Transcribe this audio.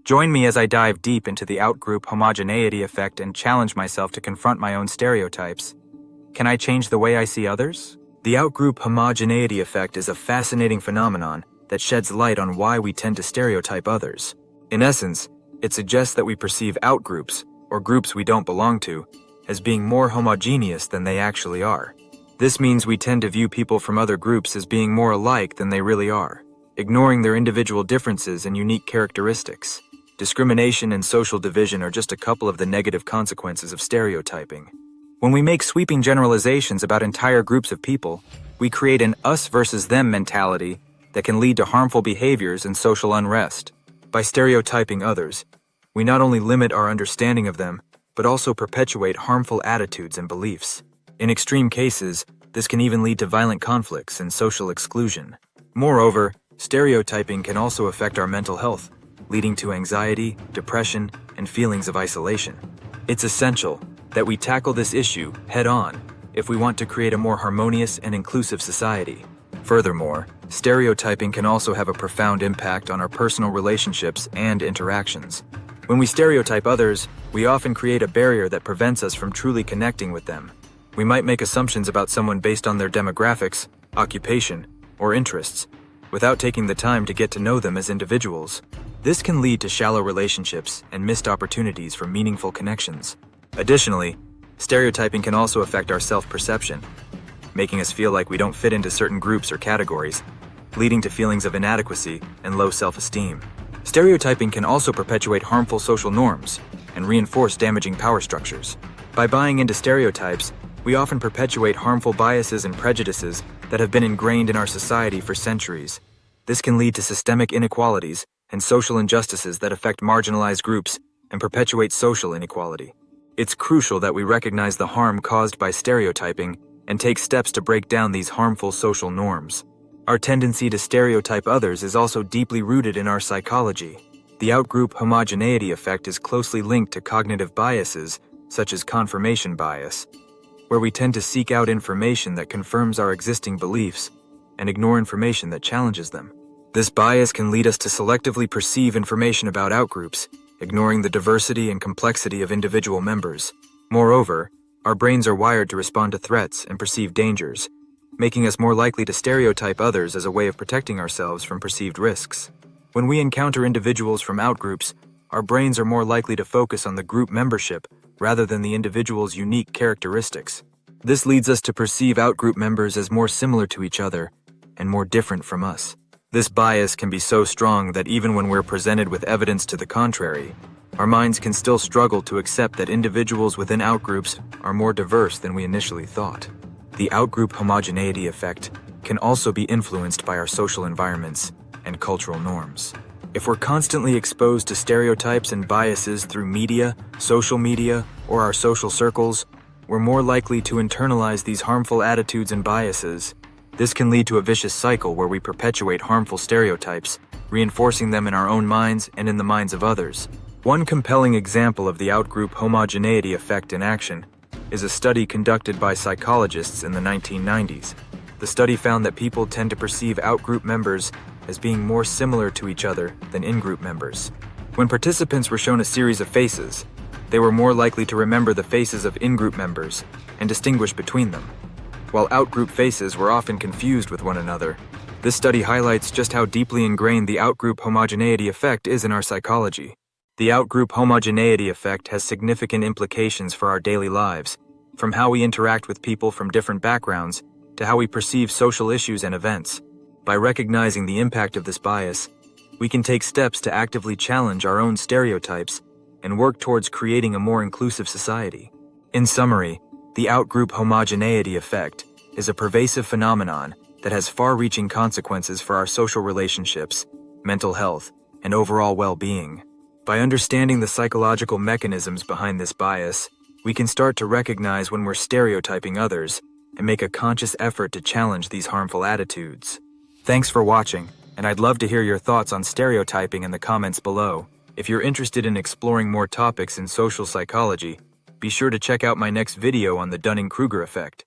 Join me as I dive deep into the outgroup homogeneity effect and challenge myself to confront my own stereotypes. Can I change the way I see others? The outgroup homogeneity effect is a fascinating phenomenon that sheds light on why we tend to stereotype others. In essence, it suggests that we perceive outgroups, or groups we don't belong to, as being more homogeneous than they actually are. This means we tend to view people from other groups as being more alike than they really are, ignoring their individual differences and unique characteristics. Discrimination and social division are just a couple of the negative consequences of stereotyping. When we make sweeping generalizations about entire groups of people, we create an us versus them mentality that can lead to harmful behaviors and social unrest. By stereotyping others, we not only limit our understanding of them, but also perpetuate harmful attitudes and beliefs. In extreme cases, this can even lead to violent conflicts and social exclusion. Moreover, stereotyping can also affect our mental health, leading to anxiety, depression, and feelings of isolation. It's essential that we tackle this issue head-on if we want to create a more harmonious and inclusive society. Furthermore, stereotyping can also have a profound impact on our personal relationships and interactions. When we stereotype others, we often create a barrier that prevents us from truly connecting with them. We might make assumptions about someone based on their demographics, occupation, or interests, without taking the time to get to know them as individuals. This can lead to shallow relationships and missed opportunities for meaningful connections. Additionally, stereotyping can also affect our self-perception, making us feel like we don't fit into certain groups or categories, leading to feelings of inadequacy and low self-esteem. Stereotyping can also perpetuate harmful social norms and reinforce damaging power structures. By buying into stereotypes, we often perpetuate harmful biases and prejudices that have been ingrained in our society for centuries. This can lead to systemic inequalities and social injustices that affect marginalized groups and perpetuate social inequality. It's crucial that we recognize the harm caused by stereotyping and take steps to break down these harmful social norms. Our tendency to stereotype others is also deeply rooted in our psychology. The outgroup homogeneity effect is closely linked to cognitive biases, such as confirmation bias, where we tend to seek out information that confirms our existing beliefs and ignore information that challenges them. This bias can lead us to selectively perceive information about outgroups, ignoring the diversity and complexity of individual members. Moreover, our brains are wired to respond to threats and perceive dangers, making us more likely to stereotype others as a way of protecting ourselves from perceived risks. When we encounter individuals from outgroups, our brains are more likely to focus on the group membership rather than the individual's unique characteristics. This leads us to perceive outgroup members as more similar to each other and more different from us. This bias can be so strong that even when we're presented with evidence to the contrary, our minds can still struggle to accept that individuals within outgroups are more diverse than we initially thought. The outgroup homogeneity effect can also be influenced by our social environments and cultural norms. If we're constantly exposed to stereotypes and biases through media, social media, or our social circles, we're more likely to internalize these harmful attitudes and biases. This can lead to a vicious cycle where we perpetuate harmful stereotypes, reinforcing them in our own minds and in the minds of others. One compelling example of the outgroup homogeneity effect in action is a study conducted by psychologists in the 1990s. The study found that people tend to perceive outgroup members as being more similar to each other than in-group members. When participants were shown a series of faces, they were more likely to remember the faces of in-group members and distinguish between them, while out-group faces were often confused with one another. This study highlights just how deeply ingrained the outgroup homogeneity effect is in our psychology. The outgroup homogeneity effect has significant implications for our daily lives, from how we interact with people from different backgrounds to how we perceive social issues and events. By recognizing the impact of this bias, we can take steps to actively challenge our own stereotypes and work towards creating a more inclusive society. In summary, the outgroup homogeneity effect is a pervasive phenomenon that has far-reaching consequences for our social relationships, mental health, and overall well-being. By understanding the psychological mechanisms behind this bias, we can start to recognize when we're stereotyping others and make a conscious effort to challenge these harmful attitudes. Thanks for watching, and I'd love to hear your thoughts on stereotyping in the comments below. If you're interested in exploring more topics in social psychology, be sure to check out my next video on the Dunning-Kruger effect.